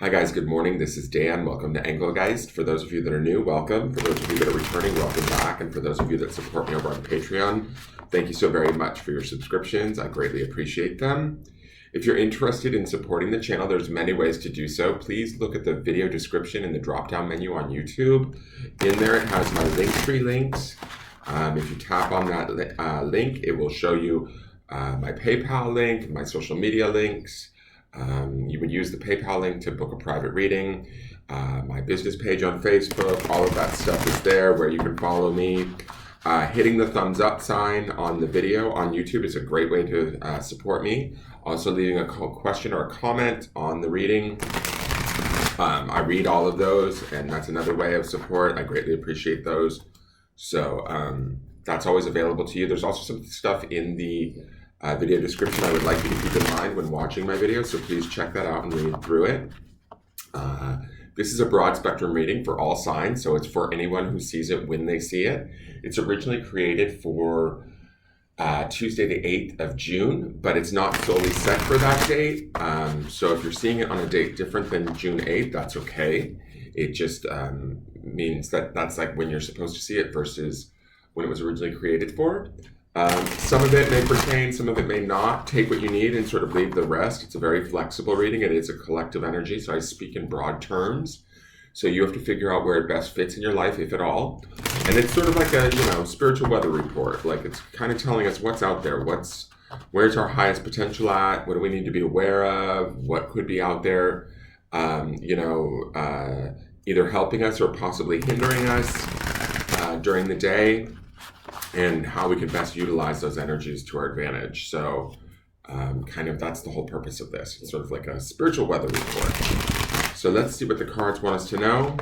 Hi guys, good morning. This is Dan. Welcome to Engelgeist. For those of you that are new, welcome. For those of you that are returning, welcome back. And for those of you that support me over on Patreon, thank you so very much for your subscriptions. I greatly appreciate them. If you're interested in supporting the channel, there's many ways to do so. Please look at the video description in the drop-down menu on YouTube. In there, it has my Linktree links. If you tap on that link, it will show you my PayPal link, my social media links. You would use the PayPal link to book a private reading, my business page on Facebook, all of that stuff is there where you can follow me. Hitting the thumbs up sign on the video on YouTube is a great way to support me. Also leaving a question or a comment on the reading. I read all of those, and that's another way of support. I greatly appreciate those. So that's always available to you. There's also some stuff in the video description I would like you to keep in mind when watching my videos, so please check that out and read through it. This is a broad spectrum reading for all signs, so it's for anyone who sees it when they see it. It's originally created for Tuesday the 8th of June, but it's not solely set for that date. So if you're seeing it on a date different than June 8th, that's okay. It just means that that's like when you're supposed to see it versus when it was originally created for. Some of it may pertain, some of it may not. Take what you need and sort of leave the rest. It's a very flexible reading. It is a collective energy, so I speak in broad terms. So you have to figure out where it best fits in your life, if at all. And it's sort of like a, spiritual weather report. Like it's kind of telling us what's out there, where's our highest potential at, what do we need to be aware of, what could be out there, either helping us or possibly hindering us during the day, and how we can best utilize those energies to our advantage. So that's the whole purpose of this. It's sort of like a spiritual weather report. So let's see what the cards want us to know.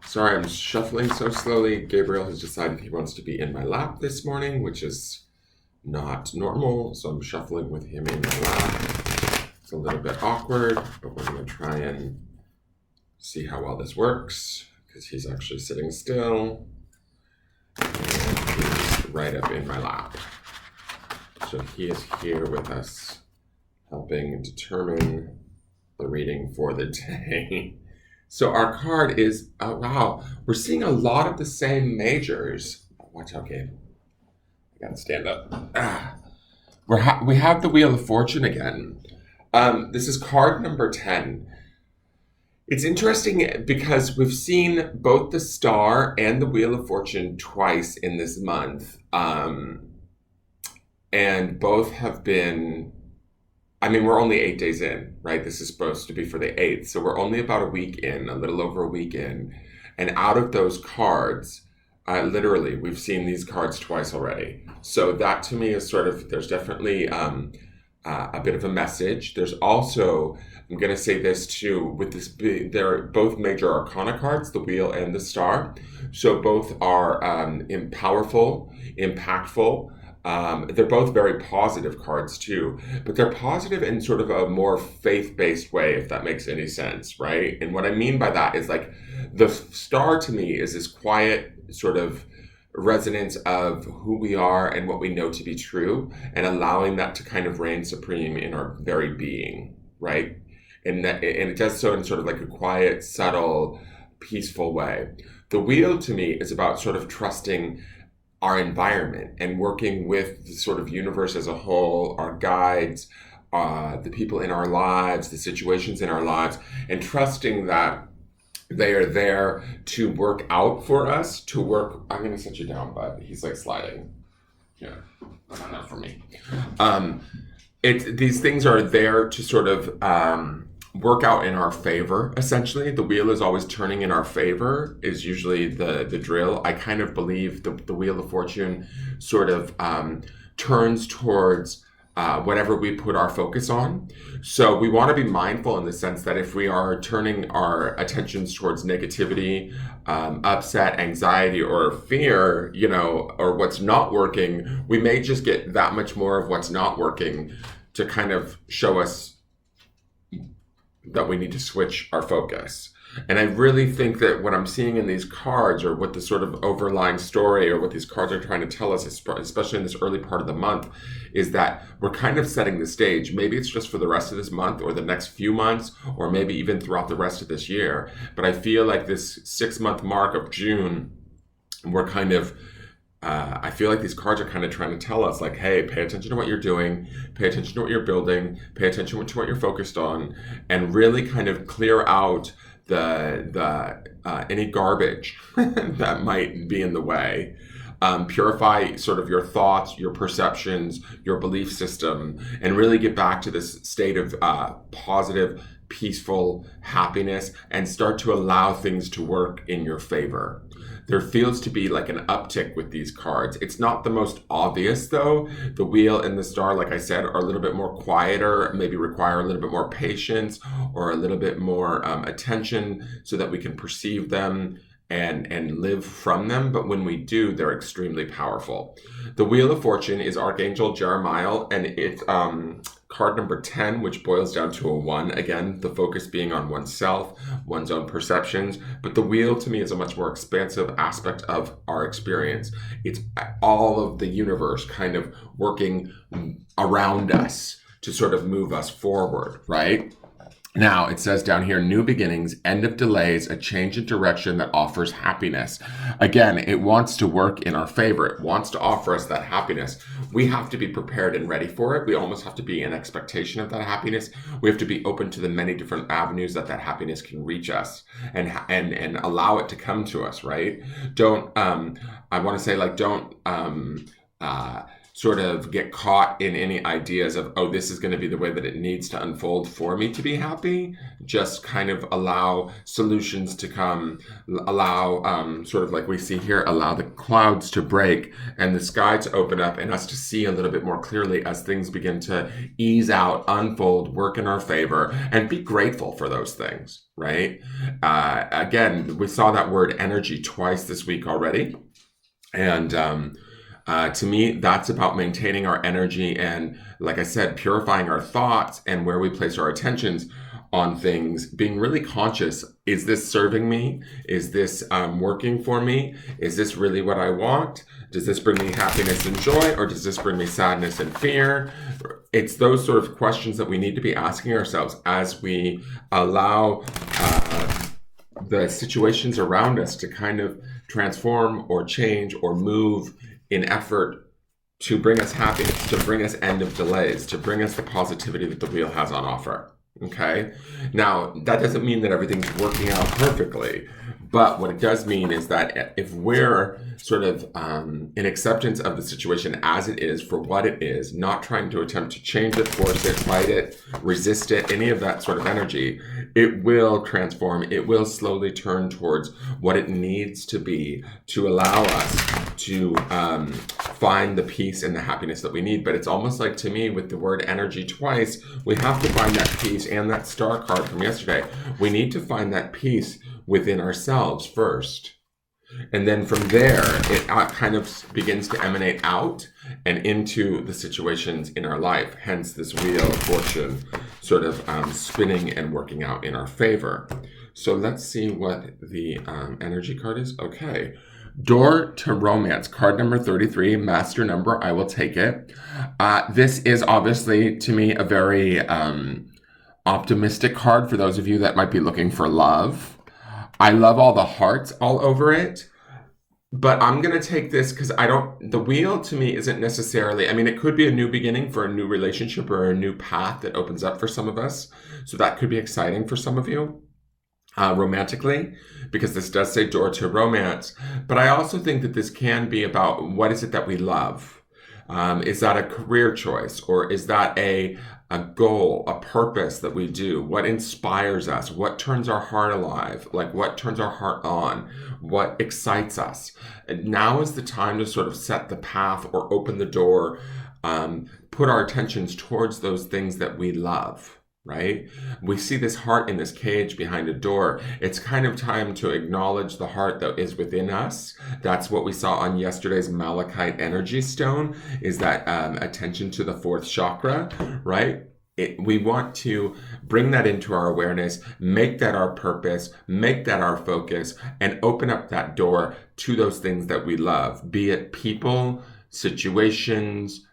Sorry, I'm shuffling so slowly. Gabriel has decided he wants to be in my lap this morning, which is not normal. So I'm shuffling with him in my lap. It's a little bit awkward, but we're going to try and see how well this works, because he's actually sitting still. Right up in my lap. So he is here with us, helping determine the reading for the day. So our card is, wow, we're seeing a lot of the same majors. Watch out, Gabe. I gotta stand up. We have the Wheel of Fortune again. This is card number 10. It's interesting because we've seen both the Star and the Wheel of Fortune twice in this month. And both have been, we're only 8 days in, right? This is supposed to be for the 8th. So we're only about a week in, a little over a week in. And out of those cards, literally, we've seen these cards twice already. So that to me is sort of, there's definitely a bit of a message. There's also, I'm going to say this too, with this, they're both major arcana cards, the Wheel and the Star. So both are powerful, impactful. They're both very positive cards too, but they're positive in sort of a more faith-based way, if that makes any sense, right? And what I mean by that is like the Star to me is this quiet sort of resonance of who we are and what we know to be true, and allowing that to kind of reign supreme in our very being, right? And it does so in sort of like a quiet, subtle, peaceful way. The Wheel to me is about sort of trusting our environment and working with the sort of universe as a whole, our guides, the people in our lives, the situations in our lives, and trusting that they are there to work out for us, I'm going to set you down, bud. He's like sliding. Yeah, not for me. These things are there to sort of work out in our favor, essentially. The Wheel is always turning in our favor, is usually the drill. I kind of believe the Wheel of Fortune sort of turns towards whatever we put our focus on. So we want to be mindful in the sense that if we are turning our attentions towards negativity, upset, anxiety, or fear, or what's not working, we may just get that much more of what's not working to kind of show us that we need to switch our focus. And I really think that what I'm seeing in these cards, or what the sort of overlying story, or what these cards are trying to tell us, especially in this early part of the month, is that we're kind of setting the stage. Maybe it's just for the rest of this month or the next few months, or maybe even throughout the rest of this year. But I feel like this 6-month mark of June, we're kind of I feel like these cards are kind of trying to tell us, like, hey, pay attention to what you're doing, pay attention to what you're building, pay attention to what you're focused on, and really kind of clear out the any garbage that might be in the way. Purify sort of your thoughts, your perceptions, your belief system, and really get back to this state of positive, peaceful happiness, and start to allow things to work in your favor. There feels to be like an uptick with these cards. It's not the most obvious though. The wheel and the star, like I said, are a little bit more quieter, maybe require a little bit more patience or a little bit more attention so that we can perceive them and live from them. But when we do, they're extremely powerful. The Wheel of Fortune is Archangel Jeremiah, and it's card number 10, which boils down to a 1. Again, the focus being on oneself, one's own perceptions. But the wheel to me is a much more expansive aspect of our experience. It's all of the universe kind of working around us to sort of move us forward, right? Now, it says down here, new beginnings, end of delays, a change in direction that offers happiness. Again, it wants to work in our favor. It wants to offer us that happiness. We have to be prepared and ready for it. We almost have to be in expectation of that happiness. We have to be open to the many different avenues that happiness can reach us and allow it to come to us, right? Don't, I want to say, like, don't, sort of get caught in any ideas of, oh, this is going to be the way that it needs to unfold for me to be happy. Just kind of allow solutions to come, allow, sort of like we see here, allow the clouds to break and the sky to open up and us to see a little bit more clearly as things begin to ease out, unfold, work in our favor, and be grateful for those things, right? Again, we saw that word energy twice this week already. And, to me, that's about maintaining our energy and, like I said, purifying our thoughts and where we place our attentions on things, being really conscious. Is this serving me? Is this working for me? Is this really what I want? Does this bring me happiness and joy, or does this bring me sadness and fear? It's those sort of questions that we need to be asking ourselves as we allow the situations around us to kind of transform or change or move in effort to bring us happiness, to bring us end of delays, to bring us the positivity that the wheel has on offer. Okay? Now, that doesn't mean that everything's working out perfectly, but what it does mean is that if we're sort of in acceptance of the situation as it is, for what it is, not trying to attempt to change it, force it, fight it, resist it, any of that sort of energy, it will transform. It will slowly turn towards what it needs to be to allow us to find the peace and the happiness that we need. But it's almost like, to me, with the word energy twice, we have to find that peace, and that star card from yesterday. We need to find that peace within ourselves first. And then from there, it kind of begins to emanate out and into the situations in our life. Hence this Wheel of Fortune sort of spinning and working out in our favor. So let's see what the energy card is. Okay. Door to Romance, card number 33, master number. I will take it. This is obviously, to me, a very optimistic card for those of you that might be looking for love. I love all the hearts all over it, but I'm going to take this because the wheel to me isn't necessarily, I mean, it could be a new beginning for a new relationship or a new path that opens up for some of us. So that could be exciting for some of you. Romantically, because this does say door to romance. But I also think that this can be about, what is it that we love? Is that a career choice, or is that a goal, a purpose that we do? What inspires us? What turns our heart alive? Like, what turns our heart on? What excites us? And now is the time to sort of set the path or open the door, put our attentions towards those things that we love. Right? We see this heart in this cage behind a door. It's kind of time to acknowledge the heart that is within us. That's what we saw on yesterday's Malachite energy stone, is that attention to the fourth chakra, right? We want to bring that into our awareness, make that our purpose, make that our focus, and open up that door to those things that we love, be it people, situations,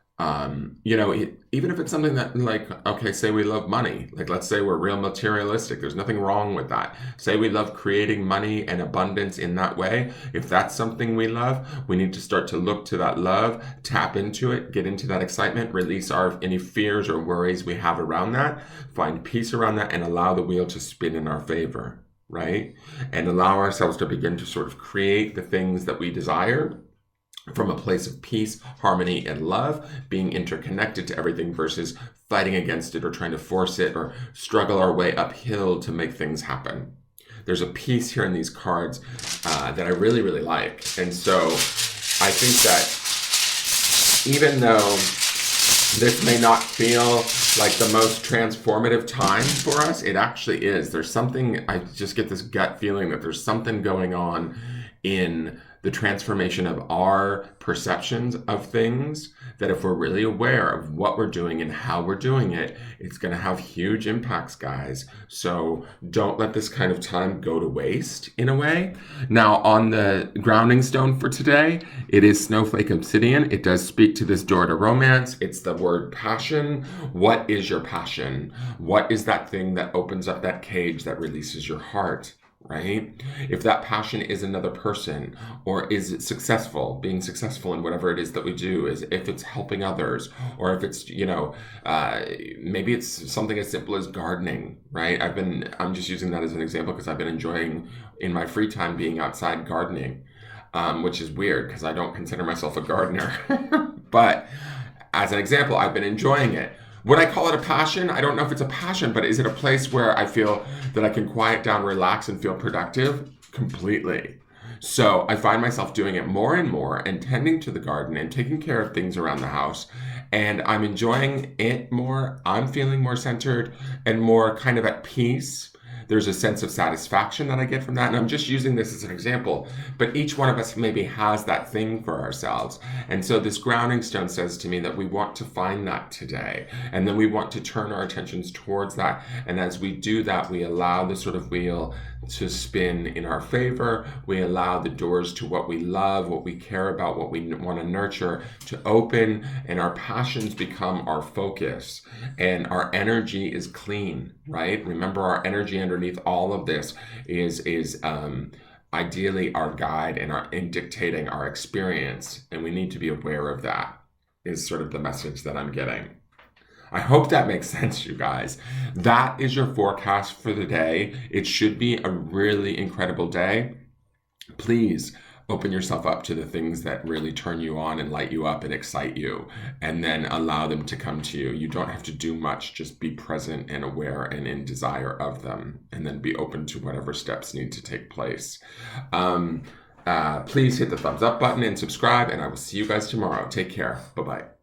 even if it's something that, like, okay, say we love money. Like, let's say we're real materialistic. There's nothing wrong with that. Say we love creating money and abundance in that way. If that's something we love, we need to start to look to that love, tap into it, get into that excitement, release any fears or worries we have around that, find peace around that, and allow the wheel to spin in our favor, right? And allow ourselves to begin to sort of create the things that we desire from a place of peace, harmony, and love, being interconnected to everything versus fighting against it or trying to force it or struggle our way uphill to make things happen. There's a piece here in these cards that I really, really like. And so I think that even though this may not feel like the most transformative time for us, it actually is. There's something, I just get this gut feeling that there's something going on in the transformation of our perceptions of things, that if we're really aware of what we're doing and how we're doing it, it's going to have huge impacts, guys. So don't let this kind of time go to waste in a way. Now, on the grounding stone for today, it is Snowflake Obsidian. It does speak to this door to romance. It's the word passion. What is your passion? What is that thing that opens up that cage that releases your heart? Right? If that passion is another person, or is it being successful in whatever it is that we do, is if it's helping others, or if it's, maybe it's something as simple as gardening, right? I'm just using that as an example because I've been enjoying in my free time being outside gardening, which is weird because I don't consider myself a gardener. But as an example, I've been enjoying it. Would I call it a passion? I don't know if it's a passion, but is it a place where I feel that I can quiet down, relax, and feel productive? Completely. So I find myself doing it more and more and tending to the garden and taking care of things around the house. And I'm enjoying it more. I'm feeling more centered and more kind of at peace. There's a sense of satisfaction that I get from that. And I'm just using this as an example, but each one of us maybe has that thing for ourselves. And so this grounding stone says to me that we want to find that today. And then we want to turn our attentions towards that. And as we do that, we allow the sort of wheel to spin in our favor. We allow the doors to what we love, what we care about, what we want to nurture to open, and our passions become our focus, and our energy is clean, right? Remember, our energy underneath all of this is ideally our guide and dictating our experience, and we need to be aware of that, is sort of the message that I'm getting. I hope that makes sense, you guys. That is your forecast for the day. It should be a really incredible day. Please open yourself up to the things that really turn you on and light you up and excite you, and then allow them to come to you. You don't have to do much. Just be present and aware and in desire of them, and then be open to whatever steps need to take place. Please hit the thumbs up button and subscribe, and I will see you guys tomorrow. Take care. Bye-bye.